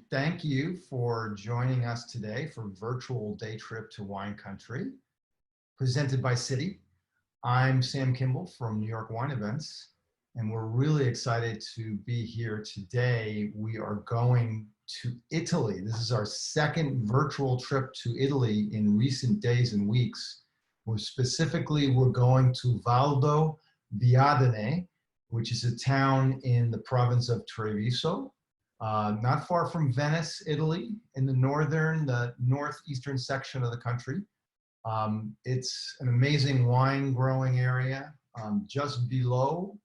Thank you for joining us today for virtual day trip to wine country, presented by Citi. I'm Sam Kimball from New York Wine Events, and we're really excited to be here today. We are going to Italy. This is our second virtual trip to Italy in recent days and weeks. We're going to Valdobbiadene, which is a town in the province of Treviso. Not far from Venice, Italy, in the northeastern section of the country. It's an amazing wine growing area just below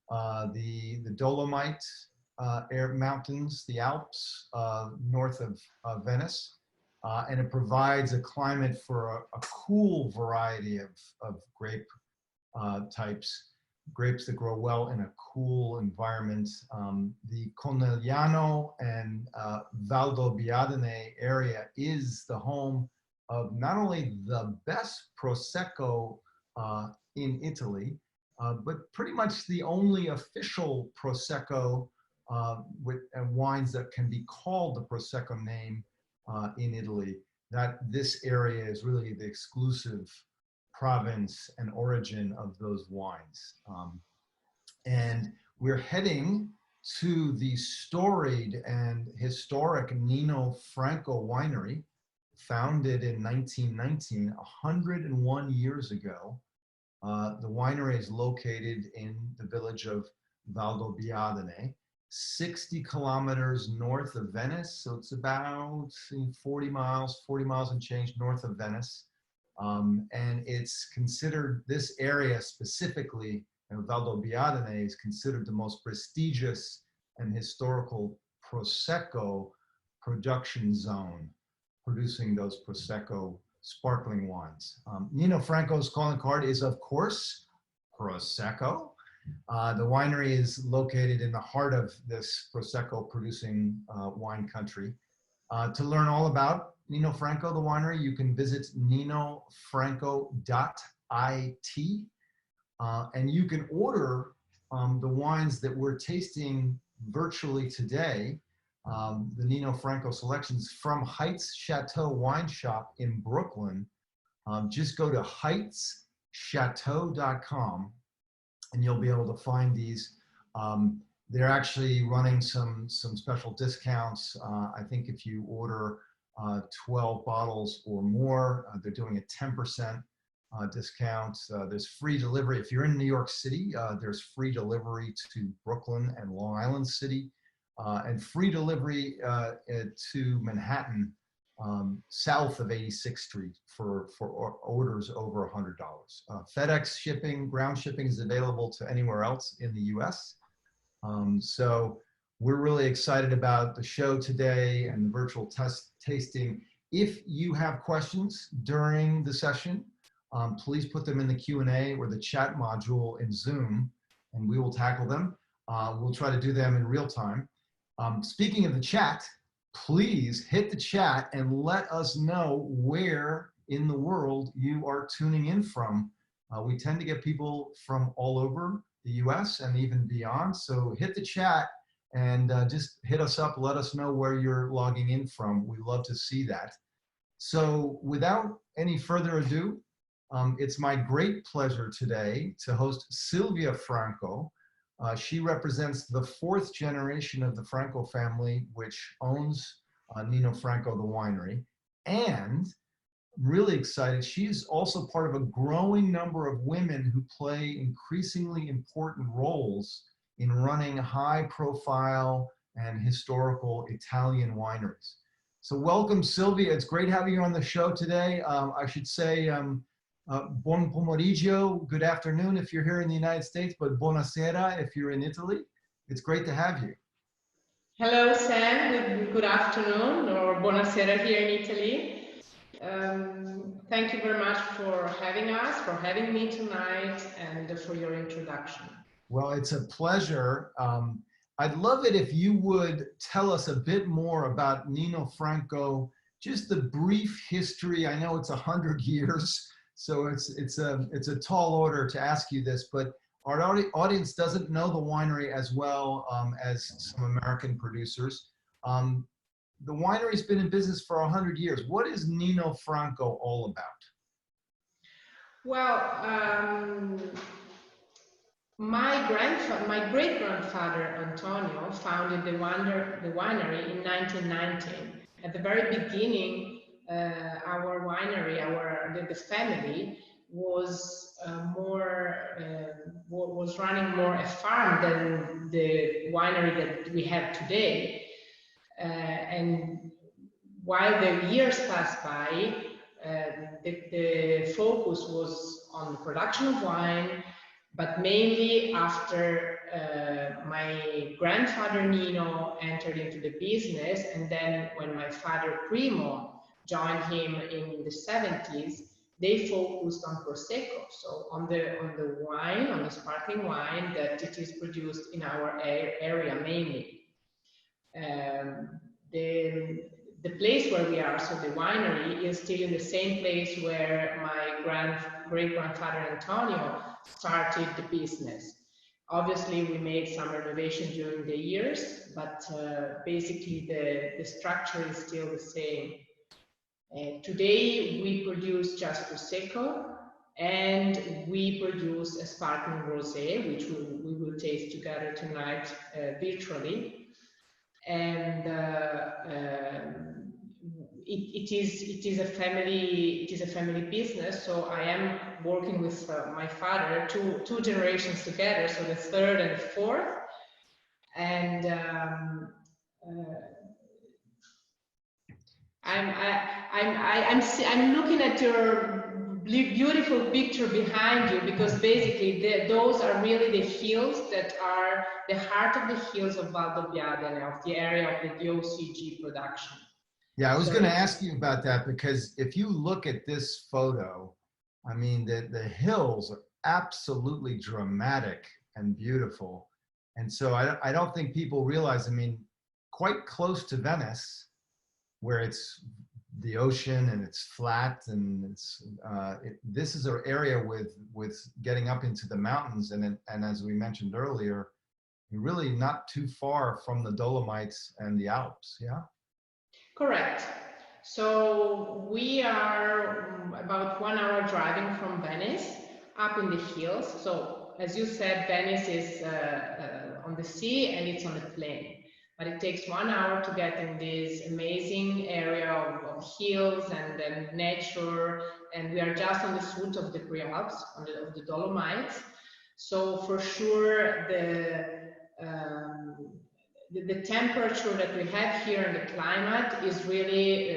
the Dolomite mountains, the Alps, north of Venice. And it provides a climate for a cool variety of grape types. Grapes that grow well in a cool environment. The Conegliano and Valdobbiadene area is the home of not only the best Prosecco in Italy, but pretty much the only official Prosecco with wines that can be called the Prosecco name in Italy. This area is really the exclusive province and origin of those wines. And we're heading to the storied and historic Nino Franco Winery, founded in 1919, 101 years ago. The winery is located in the village of Valdobbiadene, 60 kilometers north of Venice. So it's about 40 miles and change north of Venice. And it's considered, this area specifically, Valdobbiadene, is considered the most prestigious and historical Prosecco production zone, producing those Prosecco sparkling wines. Nino Franco's calling card is, of course, Prosecco. The winery is located in the heart of this Prosecco producing wine country. To learn all about Nino Franco, the winery, you can visit ninofranco.it, and you can order the wines that we're tasting virtually today, the Nino Franco selections from Heights Chateau Wine Shop in Brooklyn. Just go to heightschateau.com and you'll be able to find these. They're actually running some special discounts. I think if you order 12 bottles or more, they're doing a 10% discount. There's free delivery. If you're in New York City, there's free delivery to Brooklyn and Long Island City, and free delivery to Manhattan, south of 86th Street for orders over $100. FedEx shipping, ground shipping is available to anywhere else in the US. So we're really excited about the show today and the virtual tasting. If you have questions during the session, please put them in the Q&A or the chat module in Zoom, and we will tackle them. We'll try to do them in real time. Speaking of the chat, please hit the chat and let us know where in the world you are tuning in from. We tend to get people from all over the US and even beyond, so hit the chat and just hit us up, let us know where you're logging in from. We love to see that. So without any further ado, it's my great pleasure today to host Silvia Franco. She represents the 4th generation of the Franco family, which owns Nino Franco, the winery. And really excited, she's also part of a growing number of women who play increasingly important roles in running high profile and historical Italian wineries. So welcome, Silvia. It's great having you on the show today. I should say buon pomeriggio, good afternoon if you're here in the United States, but buonasera if you're in Italy. It's great to have you. Hello, Sam. Good afternoon, or buonasera here in Italy. Thank you very much for having us, for having me tonight, and for your introduction. Well, it's a pleasure. I'd love it if you would tell us a bit more about Nino Franco, just the brief history. I know it's 100 years, so it's a tall order to ask you this, but our audience doesn't know the winery as well as some American producers. the winery's been in business for 100 years. What is Nino Franco all about? Well, my great-grandfather Antonio founded the winery in 1919. At the very beginning, our winery, the family was was running more a farm than the winery that we have today. And while the years passed by, the focus was on the production of wine, but mainly after my grandfather Nino entered into the business, and then when my father Primo joined him in the 70s, they focused on Prosecco, so on the wine, on the sparkling wine that it is produced in our area mainly. The place where we are, so the winery, is still in the same place where my great-grandfather Antonio started the business. Obviously, we made some renovation during the years, but basically the structure is still the same. Today, we produce just Prosecco, and we produce a sparkling rosé, which we will taste together tonight virtually. And it is a family business. So I am working with my father, two generations together, so the third and the fourth. And I'm looking at your beautiful picture behind you, because basically those are really the hills that are the heart of the hills of Valdobbiadene, of the area of the DOCG production. Yeah, I was going to ask you about that, because if you look at this photo, I mean, the hills are absolutely dramatic and beautiful. And so I don't think people realize, I mean, quite close to Venice, where it's the ocean and it's flat, and it's this is an area with getting up into the mountains, and as we mentioned earlier, you're really not too far from the Dolomites and the Alps. Yeah, correct. So we are about 1 hour driving from Venice, up in the hills. So as you said, Venice is on the sea and it's on the plain. But it takes 1 hour to get in this amazing area of hills and then nature, and we are just on the foot of the Prealps, of the Dolomites. So for sure, the temperature that we have here and the climate is really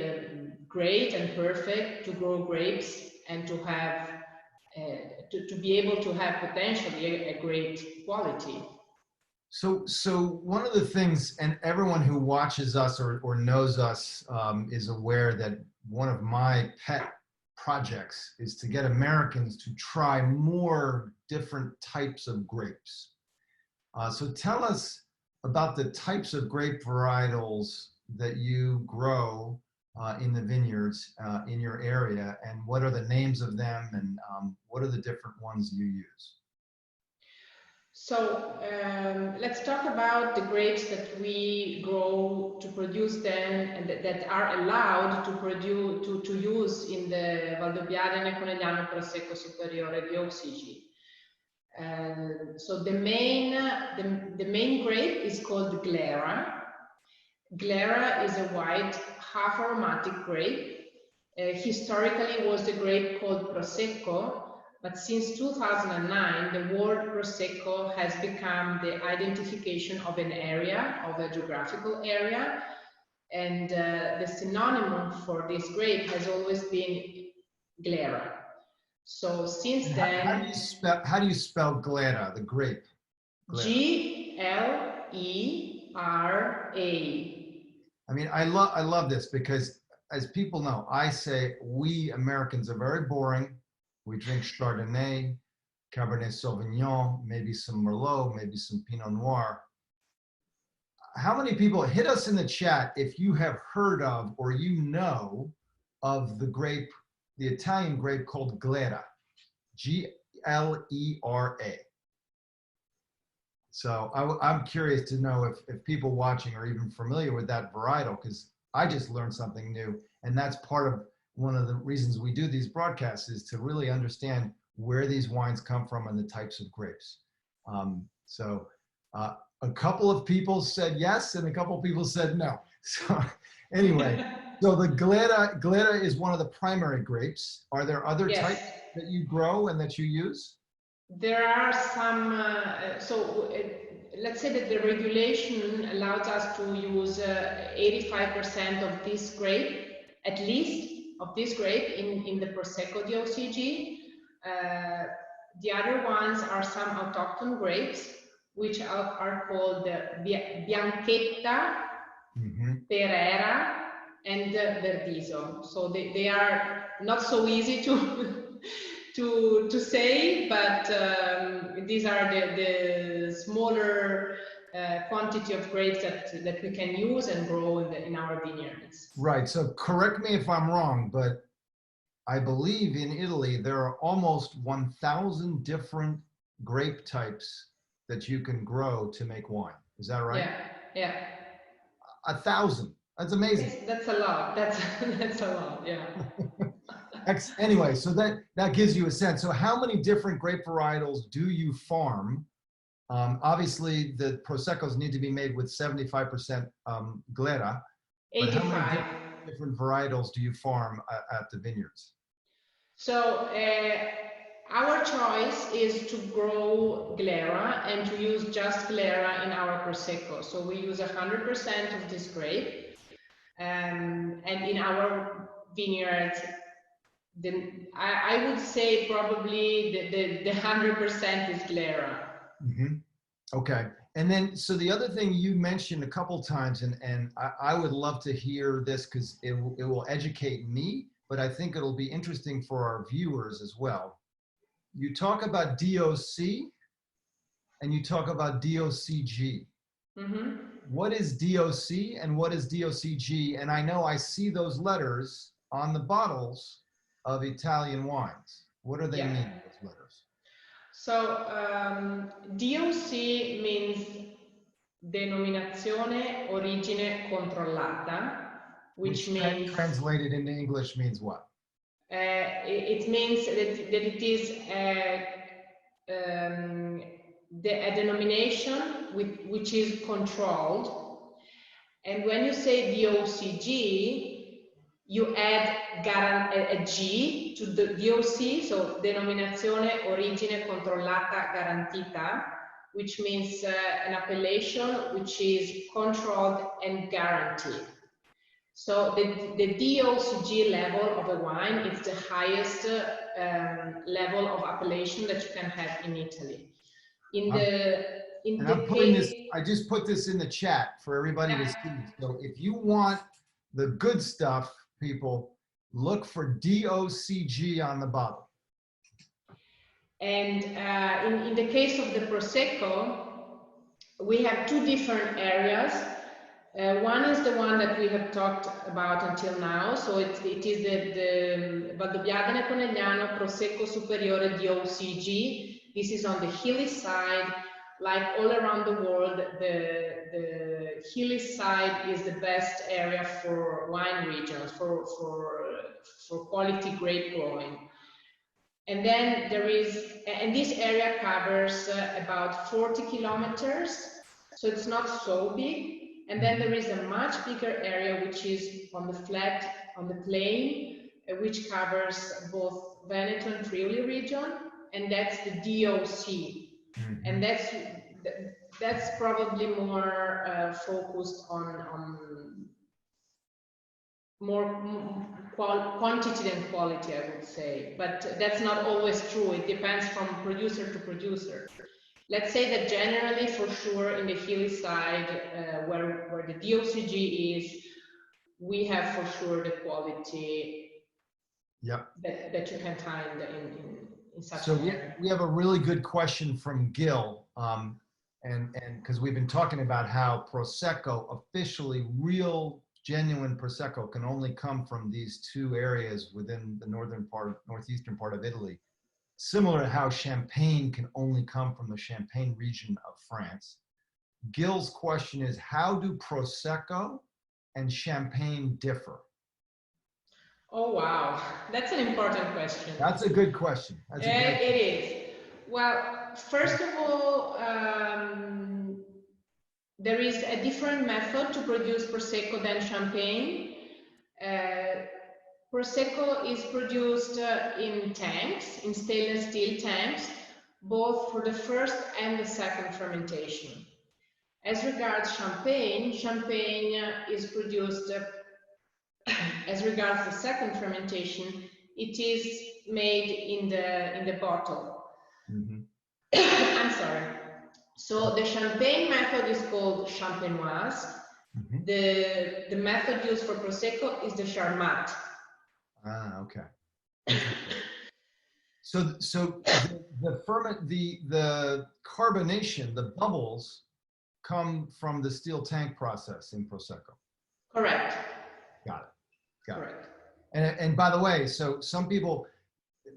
great and perfect to grow grapes and to have to be able to have potentially a great quality. So one of the things, and everyone who watches us or knows us is aware that one of my pet projects is to get Americans to try more different types of grapes. So tell us about the types of grape varietals that you grow in the vineyards in your area, and what are the names of them, and what are the different ones you use? So let's talk about the grapes that we grow to produce them, and that are allowed to produce to use in the Valdobbiadene Conegliano Prosecco Superiore DOCG. So the main grape is called Glera. Glera is a white, half aromatic grape. Historically, it was the grape called Prosecco. But since 2009, the word Prosecco has become the identification of an area, of a geographical area, and the synonym for this grape has always been Glera. So since then, how do you spell Glera, the grape? Glera. I mean, I love this, because as people know, I say we Americans are very boring. We drink Chardonnay, Cabernet Sauvignon, maybe some Merlot, maybe some Pinot Noir. How many people, hit us in the chat if you have heard of or you know of the grape, the Italian grape called Glera, Glera. So I'm curious to know if people watching are even familiar with that varietal, because I just learned something new. And that's part of one of the reasons we do these broadcasts, is to really understand where these wines come from and the types of grapes. A couple of people said yes, and a couple of people said no. So anyway, so the Glera is one of the primary grapes. Are there other Yes. types that you grow and that you use? There are some, let's say that the regulation allows us to use 85% of this grape, at least, of this grape in the Prosecco DOCG. The other ones are some autochthon grapes, which are called Bianchetta, Pereira, and Verdiso. So they are not so easy to say, but these are the smaller quantity of grapes that we can use and grow in our vineyards. Right. So correct me if I'm wrong, but I believe in Italy there are almost 1,000 different grape types that you can grow to make wine. Is that right? Yeah. 1,000. That's amazing. That's a lot. That's a lot. Yeah. Anyway, so that gives you a sense. So how many different grape varietals do you farm? Obviously, the Proseccos need to be made with 75% Glera. 85. But how many different varietals do you farm at the vineyards? So our choice is to grow Glera and to use just Glera in our Prosecco. So we use 100% of this grape. And in our vineyards, I would say probably the 100% is Glera. Okay. And then, so the other thing you mentioned a couple times, and I would love to hear this because it will educate me, but I think it'll be interesting for our viewers as well. You talk about DOC and you talk about DOCG. What is DOC and what is DOCG? And I know I see those letters on the bottles of Italian wines. What do they mean, those letters? So DOC means Denominazione Origine Controllata, which means, translated into English means what? It means that it is a denomination which is controlled. And when you say DOCG, you add a G to the DOC, so Denominazione Origine Controllata Garantita, which means an appellation which is controlled and guaranteed. So the DOCG level of a wine is the highest level of appellation that you can have in Italy. I just put this in the chat for everybody to see. So if you want the good stuff, people, look for DOCG on the bottle. And in the case of the Prosecco, we have two different areas. One is the one that we have talked about until now. So it is the Valdobbiadene Conegliano Prosecco Superiore DOCG. This is on the hilly side. Like all around the world, the hilly side is the best area for wine regions, for quality grape growing. And then there is, and this area covers about 40 kilometers, so it's not so big. And then there is a much bigger area which is on the plain, which covers both Veneto and Friuli region, and that's the DOC. And that's probably more focused on more quantity than quality, I would say. But that's not always true. It depends from producer to producer. Let's say that generally, for sure, in the hilly side, where the DOCG is, we have for sure the quality that you can find in such an area. We have a really good question from Gil, and because we've been talking about how Prosecco, officially real genuine Prosecco, can only come from these two areas within the northeastern part of Italy. Similar to how Champagne can only come from the Champagne region of France. Gil's question is, how do Prosecco and Champagne differ? Oh, wow. That's an important question. That's a good question. That's a great It is. Well, first of all, there is a different method to produce Prosecco than Champagne. Prosecco is produced in tanks, in stainless steel tanks, both for the first and the second fermentation. As regards Champagne, Champagne is produced as regards the second fermentation, it is made in the bottle. Mm-hmm. I'm sorry. So the Champagne method is called champenoise. Mm-hmm. The method used for Prosecco is the Charmat. Ah, okay. So the carbonation, the bubbles, come from the steel tank process in Prosecco. Correct. Got it. Correct. And by the way, so some people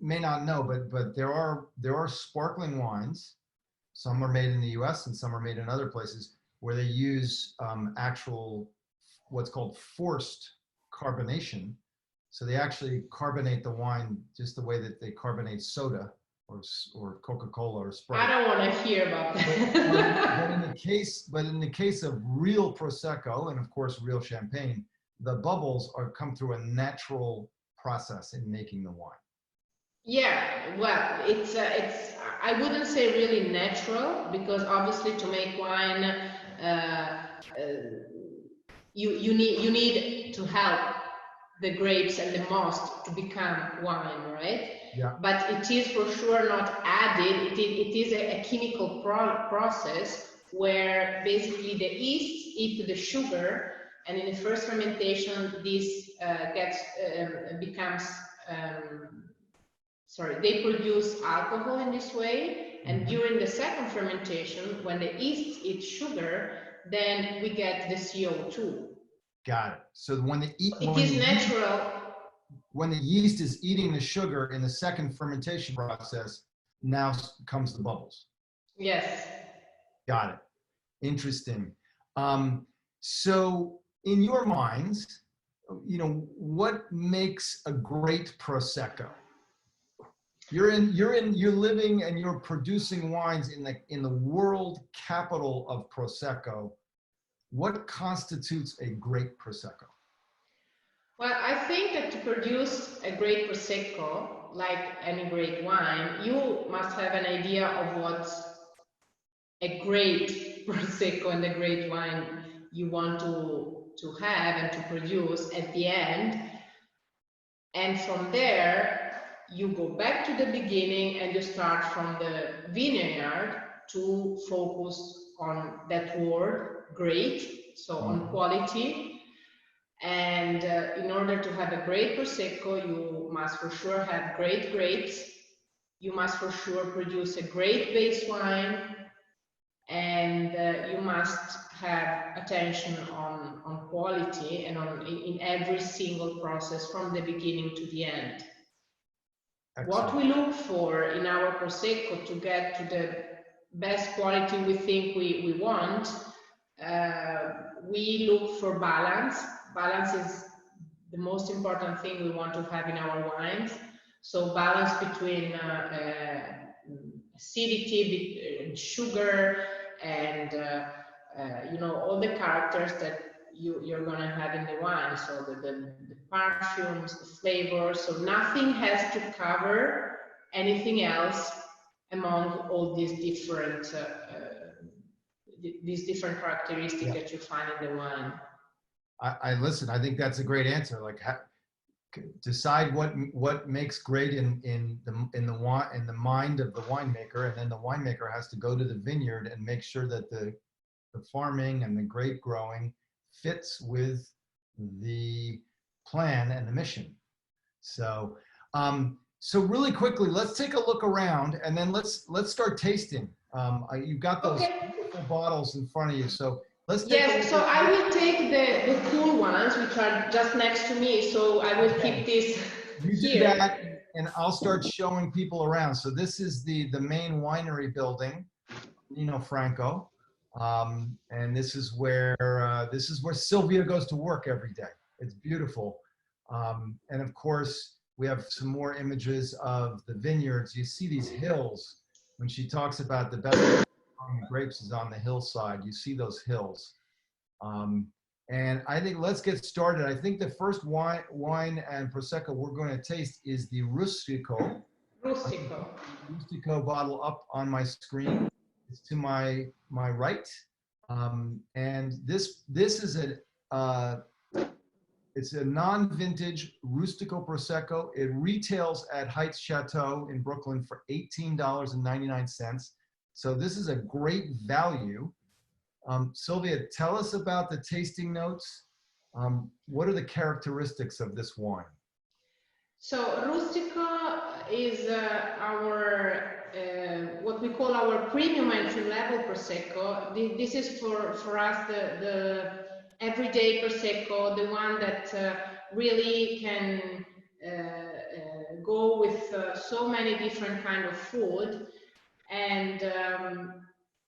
may not know, but there are sparkling wines. Some are made in the U.S. and some are made in other places where they use actual what's called forced carbonation. So they actually carbonate the wine just the way that they carbonate soda or Coca-Cola or Sprite. I don't want to hear about that. but in the case of real Prosecco and of course real Champagne, the bubbles come through a natural process in making the wine. Yeah, well, it's I wouldn't say really natural, because obviously to make wine, you need to help the grapes and the must to become wine, right? Yeah. But it is for sure not added. It is a chemical process where basically the yeast eat the sugar, and in the first fermentation, this they produce alcohol in this way, and during the second fermentation, when the yeast eats sugar, then we get the CO2. Got it. So when natural. When the yeast is eating the sugar in the second fermentation process, now comes the bubbles. Yes. Got it. Interesting. So in your minds, what makes a great Prosecco? You're living and you're producing wines in the world capital of Prosecco. What constitutes a great Prosecco? Well, I think that to produce a great Prosecco, like any great wine, you must have an idea of what a great Prosecco and a great wine you want to have and to produce at the end. And from there, you go back to the beginning and you start from the vineyard to focus on that word, great, so on quality. And in order to have a great Prosecco, you must for sure have great grapes. You must for sure produce a great base wine. And you must have attention on quality and in every single process from the beginning to the end. Excellent. What we look for in our Prosecco to get to the best quality we think we want, we look for balance. Balance is the most important thing we want to have in our wines. So balance between acidity, sugar, and all the characters that you're going to have in the wine. So the perfumes, the flavors. So nothing has to cover anything else among all these different characteristics that you find in the wine. I listen. I think that's a great answer. Like, decide what makes great in the mind of the winemaker, and then the winemaker has to go to the vineyard and make sure that the farming and the grape growing fits with the plan and the mission. So so really quickly, let's take a look around, and then let's start tasting. You've got those beautiful bottles in front of you, so let's take a look. So I will take the cool ones, which are just next to me, so I will keep this You do that, and I'll start showing people around. So this is the main winery building, Cantine Franco. And this is where Silvia goes to work every day. It's beautiful. And of course, we have some more images of the vineyards. You see these hills. When she talks about the best grapes is on the hillside, you see those hills. And I think let's get started. I think the first wine and Prosecco we're going to taste is the Rustico. Rustico bottle up on my screen. It's to my right. And this is it's a non-vintage Rustico Prosecco. It retails at Heights Chateau in Brooklyn for $18.99. So this is a great value. Silvia, tell us about the tasting notes. What are the characteristics of this wine? So Rustico is our what we call our premium entry level Prosecco. This is for us the everyday Prosecco, the one that really can go with so many different kind of food, and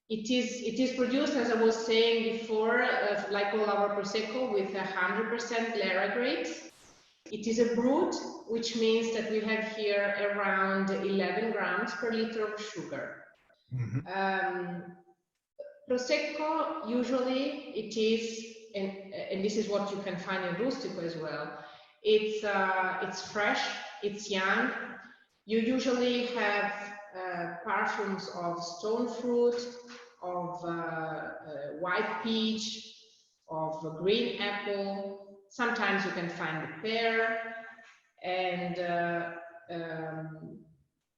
it is produced, as I was saying before, like all our Prosecco, with 100% Glera grapes. It is a brut, which means that we have here around 11 grams per liter of sugar. Mm-hmm. Prosecco, usually it is, and this is what you can find in Rustico as well, it's fresh, it's young. You usually have perfumes of stone fruit, of white peach, of green apple. Sometimes you can find the pear, and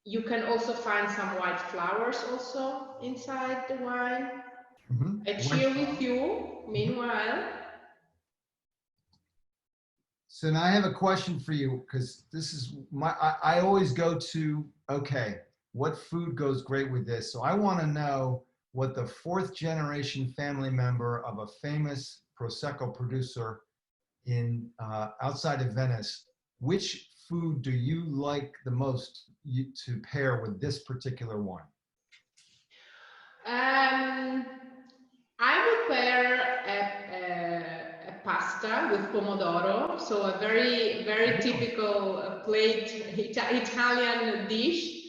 you can also find some white flowers also inside the wine. Mm-hmm. I cheer with you, meanwhile. So now I have a question for you, because this is I always go to, okay, what food goes great with this? So I want to know what the 4th generation family member of a famous Prosecco producer in outside of Venice, which food do you like the most to pair with this particular wine? I would pair a pasta with pomodoro, so a very, very typical plate Italian dish,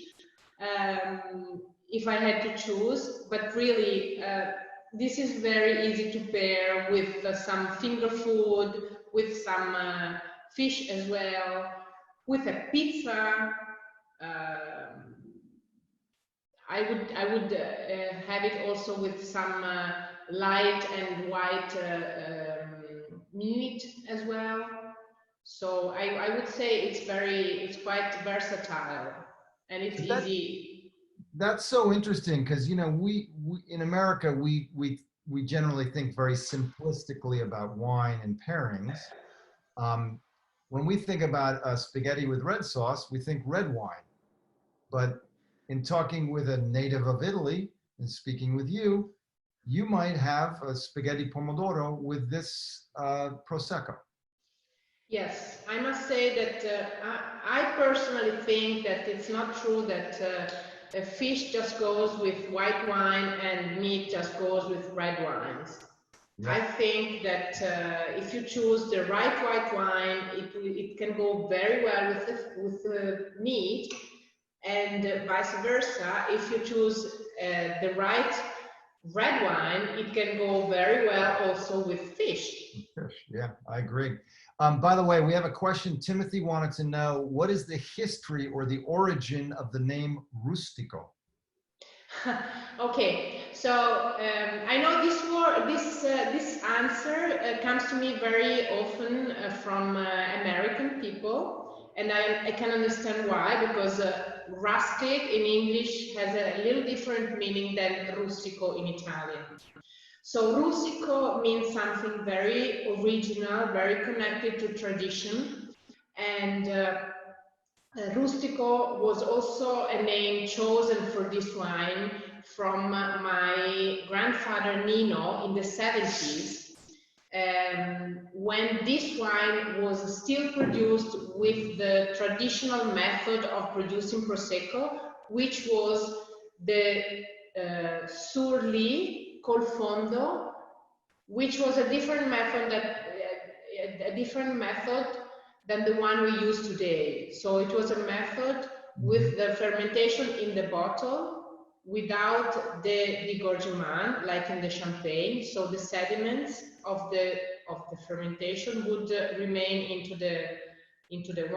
if I had to choose. But really, this is very easy to pair with some finger food, with some fish as well, with a pizza. I would have it also with some light and white meat as well. So I would say it's quite versatile, and it's easy. That's so interesting, because we in America we generally think very simplistically about wine and pairings. When we think about spaghetti with red sauce, we think red wine. But in talking with a native of Italy and speaking with you, you might have a spaghetti pomodoro with this Prosecco. Yes, I must say that I personally think that it's not true that a fish just goes with white wine and meat just goes with red wines. Yep. I think that if you choose the right white wine, it can go very well with the meat, and vice versa. If you choose the right red wine, it can go very well also with fish. Yeah, I agree. By the way, we have a question. Timothy wanted to know, what is the history or the origin of the name Rustico? Okay, so I know this answer comes to me very often from American people, and I can understand why, because rustic in English has a little different meaning than rustico in Italian. So rustico means something very original, very connected to tradition, and Rustico was also a name chosen for this wine from my grandfather Nino in the 70s, when this wine was still produced with the traditional method of producing Prosecco, which was the sur-lie called Fondo, which was a different method than the one we use today. So it was a method with the fermentation in the bottle without the degorgement, like in the champagne. So the sediments of the fermentation would remain into the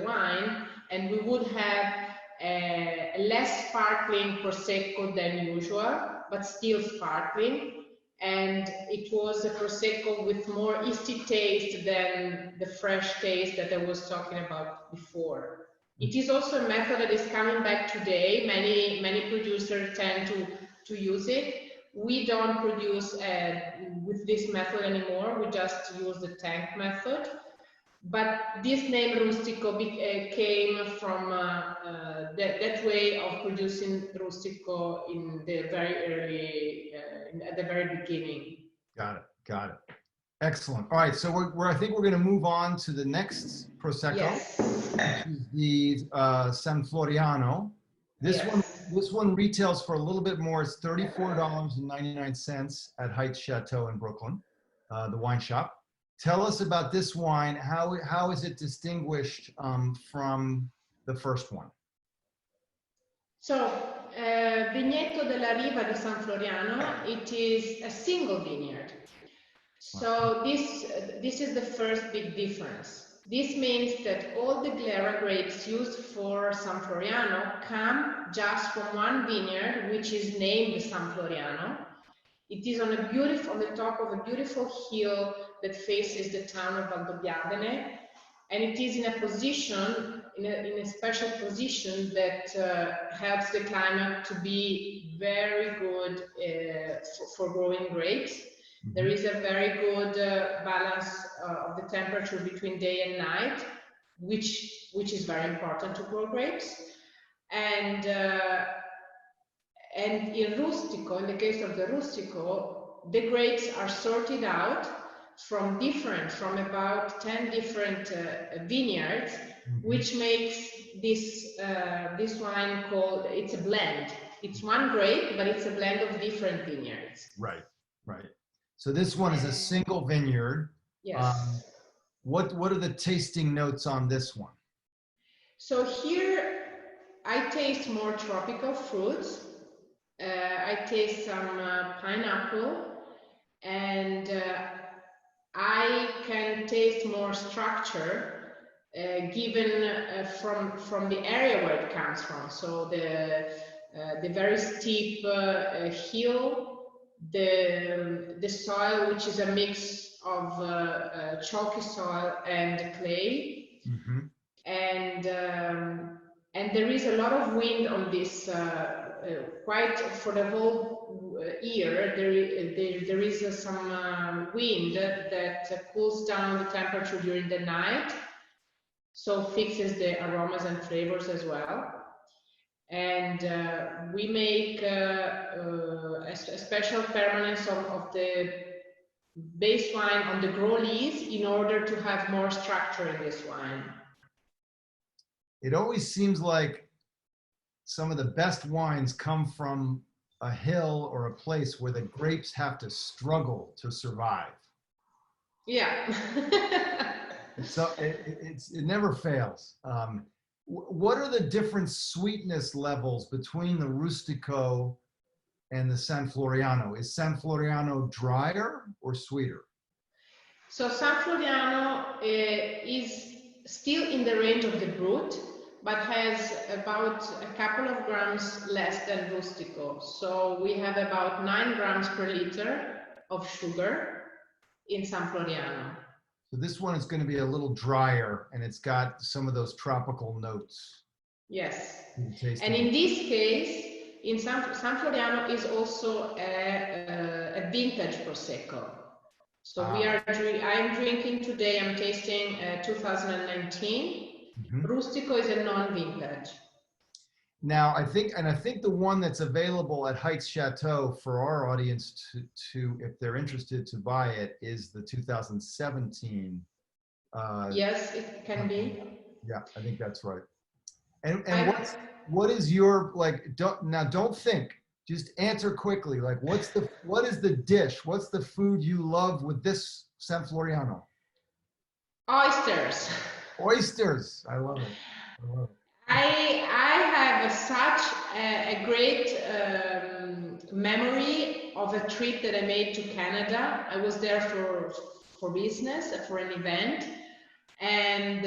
wine, and we would have a less sparkling prosecco than usual, but still sparkling. And it was a prosecco with more yeasty taste than the fresh taste that I was talking about before. It is also a method that is coming back today. Many producers tend to use it. We don't produce with this method anymore. We just use the tank method. But this name rustico came from that way of producing rustico in the very early, at the very beginning. Got it. Got it. Excellent. All right. So I think we're going to move on to the next prosecco, Yes. which is the San Floriano. This one retails for a little bit more. It's $34.99 at Heights Chateau in Brooklyn, the wine shop. Tell us about this wine. How is it distinguished from the first one? So, Vigneto della Riva di San Floriano, it is a single vineyard. So this is the first big difference. This means that all the Glera grapes used for San Floriano come just from one vineyard, which is named San Floriano. It is on the top of a beautiful hill that faces the town of Valdobbiadene, and it is in a position, in a special position that helps the climate to be very good for growing grapes. There is a very good balance of the temperature between day and night, which is very important to grow grapes. And in Rustico, in the case of the Rustico, the grapes are sorted out from about 10 different vineyards, which makes this wine called, it's a blend. It's one grape, but it's a blend of different vineyards. Right, right. So this one is a single vineyard. Yes. What are the tasting notes on this one? So here I taste more tropical fruits. I taste some pineapple, and I can taste more structure given from the area where it comes from. So the very steep hill, the soil, which is a mix of chalky soil and clay, and there is a lot of wind on this. Quite for the whole year, there is some wind that cools down the temperature during the night, so fixes the aromas and flavors as well. And we make a special permanence of the base wine on the gros lees in order to have more structure in this wine. It always seems like some of the best wines come from a hill or a place where the grapes have to struggle to survive. Yeah. So it never fails. What are the different sweetness levels between the Rustico and the San Floriano? Is San Floriano drier or sweeter? So San Floriano is still in the range of the Brut, but has about a couple of grams less than Rustico. So we have about 9 grams per liter of sugar in San Floriano. So this one is going to be a little drier, and it's got some of those tropical notes. Yes. And in this case, in San Floriano is also a vintage Prosecco. So I'm drinking today, I'm tasting 2019. Rustico is a non-vintage. Now, I think the one that's available at Heights Chateau for our audience to if they're interested to buy it is the 2017. Yes, it can be. Yeah, I think that's right. And what is your, like, don't think Just answer quickly. Like, what is the dish? What's the food you love with this San Floriano? Oysters. Oysters. I love it. I love it. I have such a great memory of a trip that I made to Canada. I was there for business, for an event, and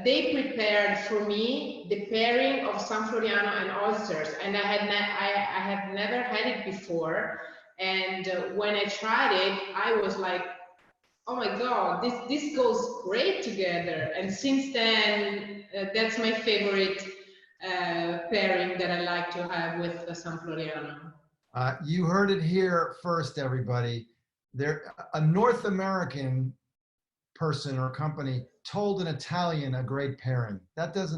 they prepared for me the pairing of San Floriano and oysters, and I had never had it before. And when I tried it, I was like, oh my God, this goes great together. And since then, that's my favorite pairing that I like to have with San Floriano. You heard it here first, everybody. A North American person or company told an Italian a great pairing. That's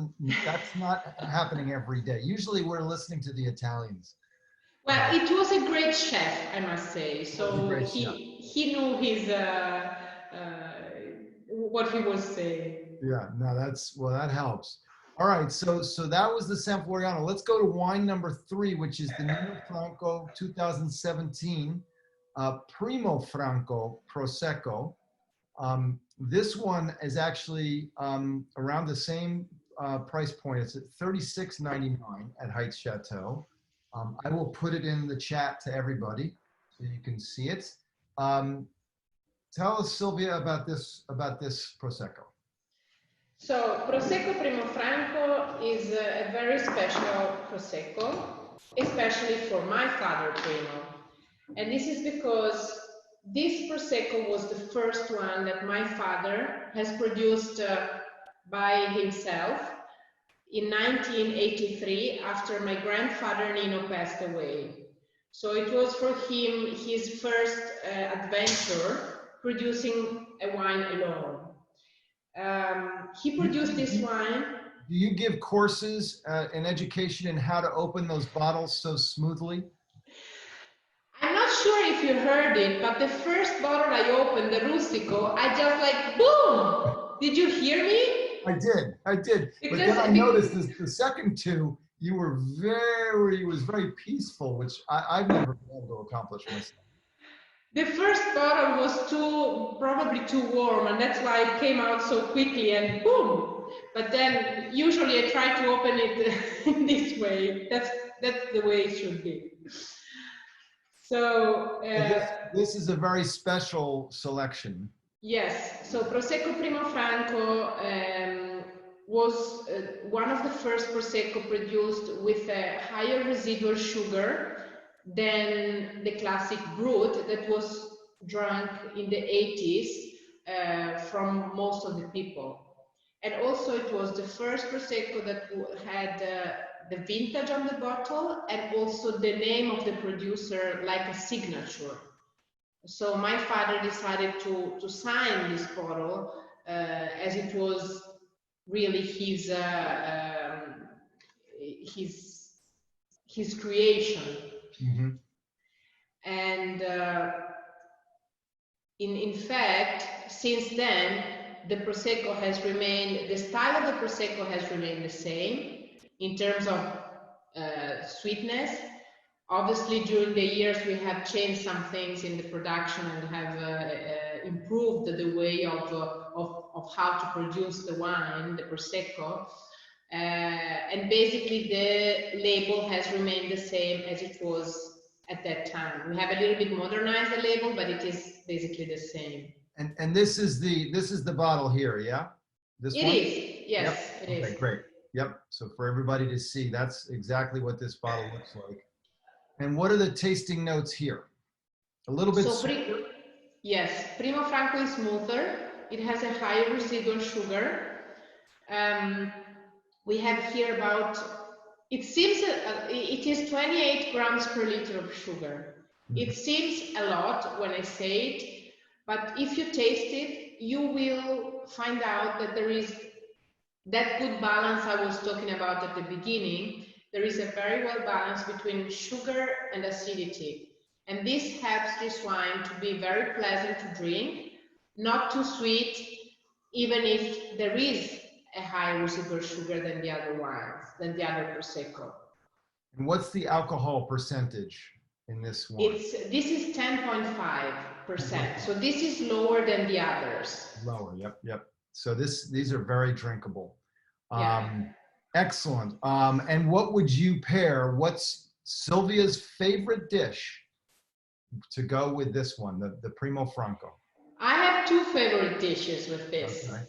not happening every day. Usually we're listening to the Italians. Well, it was a great chef, I must say. So he knew his what he was saying. Yeah, no, that helps. All right, so that was the San Floriano. Let's go to wine number 3, which is the Nino Franco 2017 Primo Franco Prosecco. This one is actually around the same price point. It's at $36.99 at Heights Chateau. I will put it in the chat to everybody so you can see it. Tell us, Silvia, about this Prosecco. So Prosecco Primo Franco is a very special Prosecco, especially for my father Primo. And this is because this Prosecco was the first one that my father has produced by himself in 1983 after my grandfather Nino passed away. So it was for him his first adventure producing a wine alone. He produced this wine. Do you give courses in education in how to open those bottles so smoothly? I'm not sure if you heard it, but the first bottle I opened, the Rustico, I just like, boom! Did you hear me? I did. But then I noticed the second two, it was very peaceful, which I've never been able to accomplish myself. The first bottle was probably too warm, and that's why it came out so quickly and boom. But then usually I try to open it in this way. That's the way it should be. So this is a very special selection. Yes. So Prosecco Primo Franco was one of the first Prosecco produced with a higher residual sugar than the classic Brut that was drunk in the 80s from most of the people. And also it was the first Prosecco that had the vintage on the bottle and also the name of the producer like a signature. So my father decided to sign this bottle as it was really his creation. Mm-hmm. And in fact, since then, the Prosecco has remained, the style of the Prosecco has remained the same in terms of sweetness. Obviously, during the years, we have changed some things in the production and have improved the way of how to produce the wine, the Prosecco. And basically, the label has remained the same as it was at that time. We have a little bit modernized the label, but it is basically the same. And this is the bottle here, yeah? This one? It is, yes, yep. It is. Okay, great. Yep. So for everybody to see, that's exactly what this bottle looks like. And what are the tasting notes here? A little bit sweeter? Yes, Primo Franco is smoother. It has a higher residual sugar. We have here about, it seems it is 28 grams per liter of sugar. Mm-hmm. It seems a lot when I say it, but if you taste it, you will find out that there is that good balance I was talking about at the beginning. There is a very well balance between sugar and acidity. And this helps this wine to be very pleasant to drink, not too sweet, even if there is a higher residual sugar than the other wines, than the other Prosecco. And what's the alcohol percentage? in this one? This is 10.5%. So this is lower than the others. Lower, yep. So these are very drinkable. Yeah. Excellent. And what would you pair? What's Silvia's favorite dish to go with this one, the Primo Franco? I have two favorite dishes with this. Okay.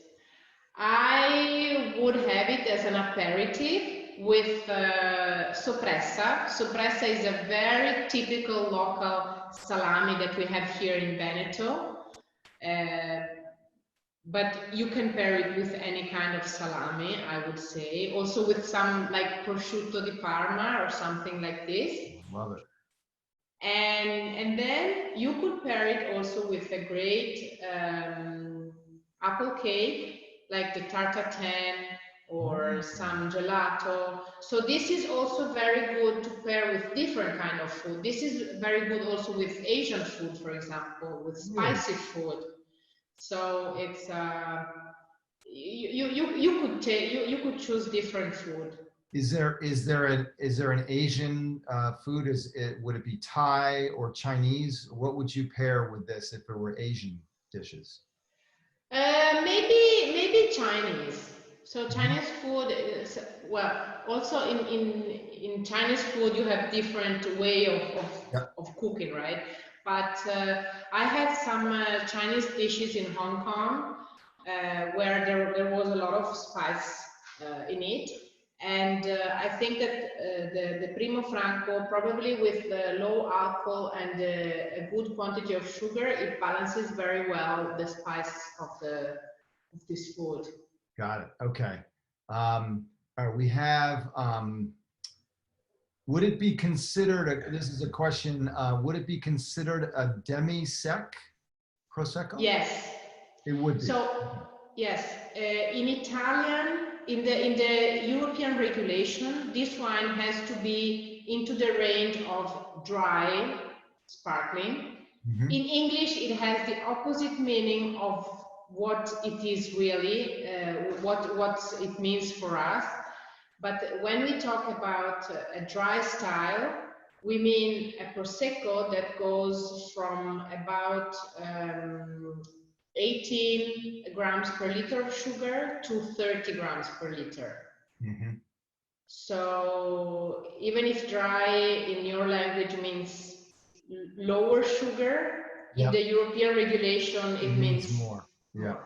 I would have it as an aperitif with soppressa. Soppressa is a very typical local salami that we have here in Veneto. But you can pair it with any kind of salami, I would say. Also with some like prosciutto di Parma or something like this. Love it. And then you could pair it also with a great apple cake, like the tarte tatin or some gelato. So this is also very good to pair with different kind of food. This is very good also with Asian food, for example, with spicy food. So it's you could choose different food. Is there an Asian food? Would it be Thai or Chinese? What would you pair with this if it were Asian dishes? Maybe Chinese. So Chinese food is, well, also in Chinese food you have different way of cooking, right? But I had some Chinese dishes in Hong Kong where there was a lot of spice in it. And I think that the Primo Franco, probably with low alcohol and a good quantity of sugar, it balances very well the spice of this food. Got it. Okay. All right, we have, would it be considered, this is a question, would it be considered a demi-sec Prosecco? Yes. It would be. So, yes, in Italian, in the European regulation, this wine has to be into the range of dry sparkling. In English, it has the opposite meaning of what it is really, what it means for us. But when we talk about a dry style, we mean a Prosecco that goes from about 18 grams per liter of sugar to 30 grams per liter. So even if dry in your language means lower sugar, in the European regulation it means more. Yeah.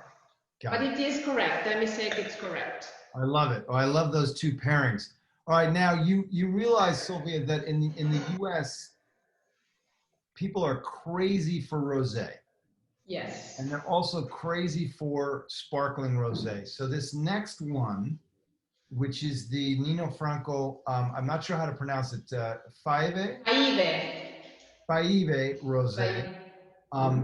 But it is correct. Let me say it's correct. I love it. Oh, I love those two pairings. All right, now you realize, Silvia, that in the U.S. people are crazy for rosé. Yes. And they're also crazy for sparkling rosé. So this next one, which is the Nino Franco, I'm not sure how to pronounce it, Faive rosé.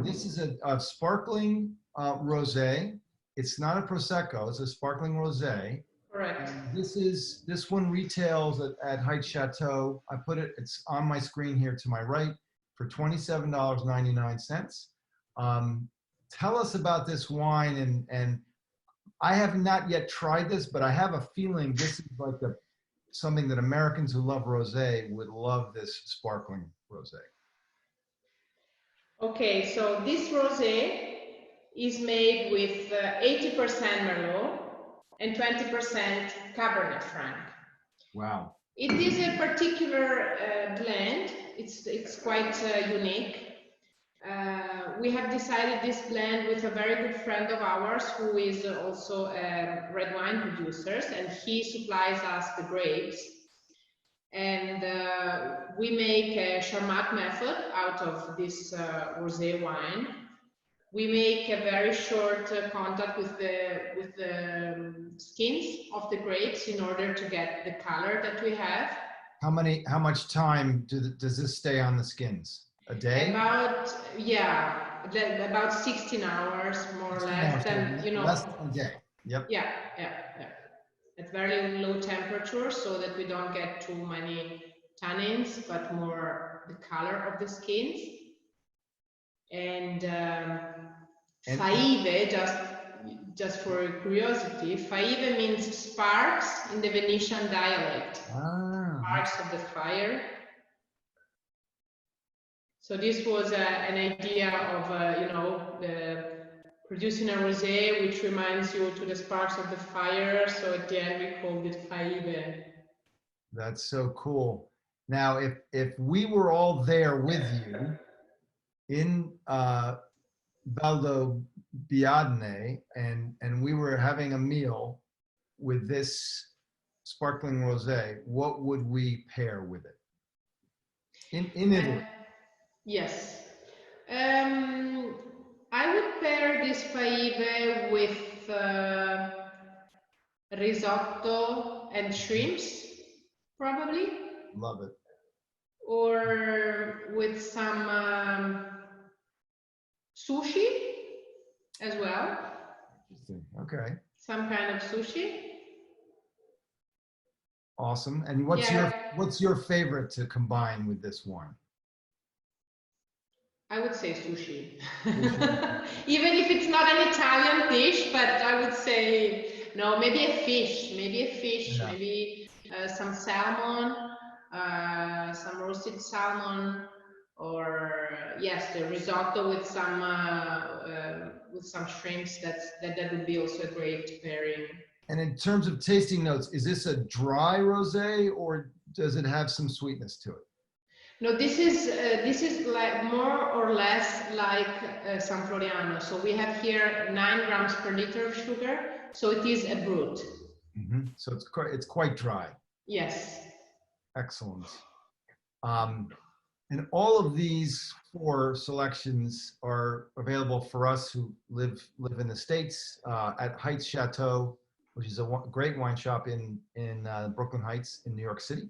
This is a sparkling rosé. It's not a Prosecco, it's a sparkling rosé. Correct. This one retails at Heights Chateau. It's on my screen here to my right for $27.99. Tell us about this wine, and I have not yet tried this, but I have a feeling this is like something that Americans who love rosé would love, this sparkling rosé. Okay, so this rosé is made with 80% Merlot and 20% Cabernet Franc. Wow. It is a particular blend. It's quite unique. We have decided this blend with a very good friend of ours who is also a red wine producer, and he supplies us the grapes. And we make a Charmat method out of this rosé wine. We make a very short contact with the skins of the grapes in order to get the color that we have. How much time does this stay on the skins? A day? About 16 hours, more or less. Then, less than a day. Yep. Yeah. At very low temperature, so that we don't get too many tannins, but more the color of the skins. And Faive, just for curiosity, Faive means sparks in the Venetian dialect. Sparks of the fire. So this was an idea of, producing a rosé, which reminds you to the sparks of the fire. So at the end, we called it faive. That's so cool. Now, if we were all there with you in Valdobbiadene and we were having a meal with this sparkling rosé, what would we pair with it? In Italy. Yes. I would pair this faive with risotto and shrimps, probably. Love it. Or with some sushi as well. Interesting. Okay. Some kind of sushi. Awesome. And what's your favorite to combine with this wine? I would say sushi. Even if it's not an Italian dish, but I would say no, maybe a fish, yeah. Maybe some salmon, some roasted salmon, or yes, the risotto with some shrimps. That would be also a great pairing. And in terms of tasting notes, is this a dry rosé or does it have some sweetness to it? No, this is like more or less like San Floriano. So we have here 9 grams per liter of sugar. So it is a brut. Mm-hmm. So it's quite dry. Yes. Excellent. And all of these 4 selections are available for us who live in the States at Heights Chateau, which is a great wine shop in Brooklyn Heights in New York City.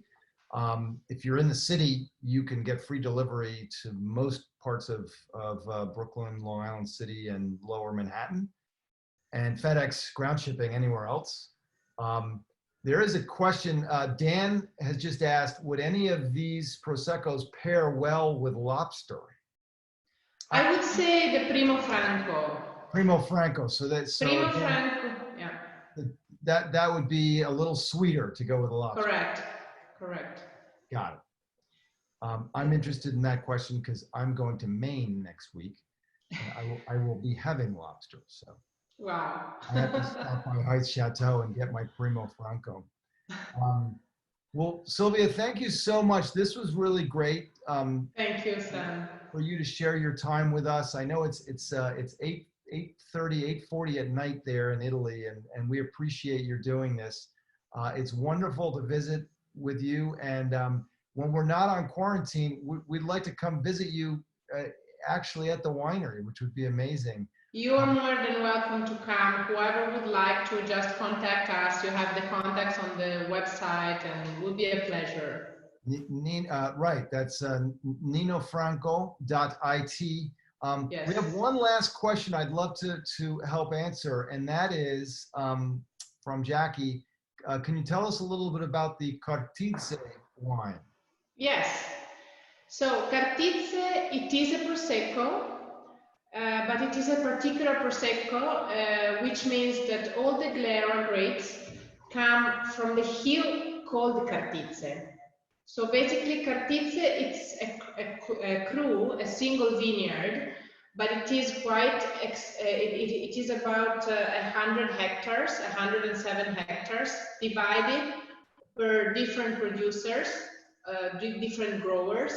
If you're in the city, you can get free delivery to most parts of Brooklyn, Long Island City, and Lower Manhattan, and FedEx ground shipping anywhere else. There is a question. Dan has just asked, would any of these Proseccos pair well with lobster? I would say the Primo Franco. Primo Franco. Primo Franco, yeah. That would be a little sweeter to go with a lobster. Correct. Got it. I'm interested in that question because I'm going to Maine next week, and I will be having lobster. So wow. I have to stop by Heights Chateau and get my Primo Franco. Well, Silvia, thank you so much. This was really great. Thank you, Sam. For you to share your time with us. I know it's 8:30, 8:40 at night there in Italy, and we appreciate your doing this. It's wonderful to visit with you, and when we're not on quarantine, we'd like to come visit you actually at the winery, which would be amazing. You are more than welcome to come. Whoever would like to, just contact us. You have the contacts on the website, and it would be a pleasure. Right, that's ninofranco.it. Yes. We have one last question I'd love to help answer, and that is from Jackie. Can you tell us a little bit about the Cartizze wine? Yes. So Cartizze, it is a Prosecco, but it is a particular Prosecco, which means that all the Glera grapes come from the hill called Cartizze. So basically Cartizze, it's a cru, a single vineyard, but it is quite, it is about 100 hectares, 107 hectares, divided per different producers, different growers,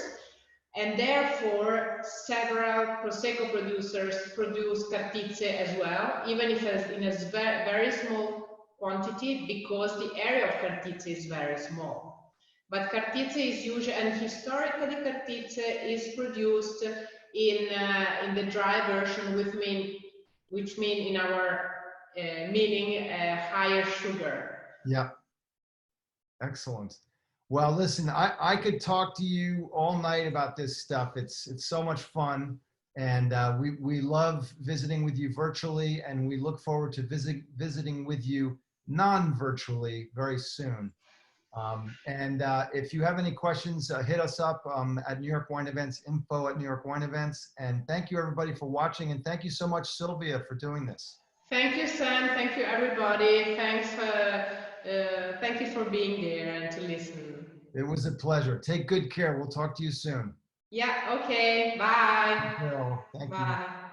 and therefore several Prosecco producers produce Cartizze as well, even if in a very small quantity, because the area of Cartizze is very small. But Cartizze is usually, and historically Cartizze is produced in the dry version, which mean in our meaning higher sugar. Yeah, excellent. Well, listen, I could talk to you all night about this stuff. It's so much fun, and we love visiting with you virtually, and we look forward to visiting with you non-virtually very soon. And if you have any questions, hit us up at New York Wine Events, info@New York Wine Events. And thank you everybody for watching. And thank you so much, Silvia, for doing this. Thank you, Sam. Thank you, everybody. Thank you for being there and to listen. It was a pleasure. Take good care. We'll talk to you soon. Yeah, okay. Bye. Well, thank you. Bye.